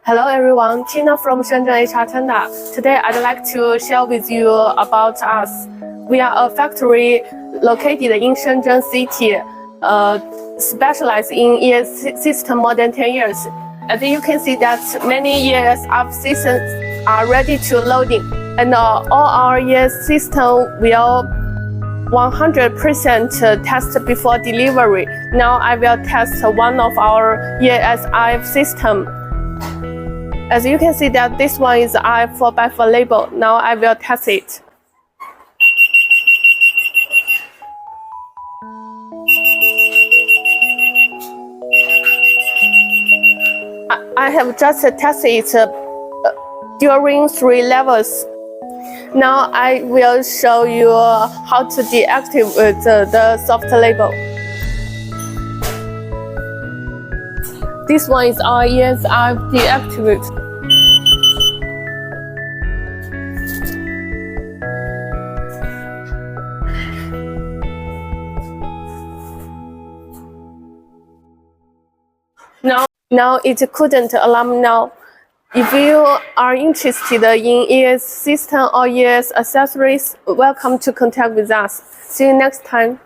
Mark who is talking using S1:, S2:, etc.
S1: Hello everyone, Tina from Shenzhen Hr-tenda. Today I'd like to share with you about us. We are a factory located in Shenzhen city, specialized in ES system more than 10 years. As you can see that many ES of systems are ready to loading, and all our ES system will 100% test before delivery. Now I will test one of our ESIF system. As you can see that this one is I4x4 label. Now I will test it. I have just tested it during 3 levels. Now I will show you how to deactivate the soft label. This one is our ESIF deactivate. Now it couldn't alarm now. If you are interested in ES system or ES accessories, welcome to contact with us. See you next time.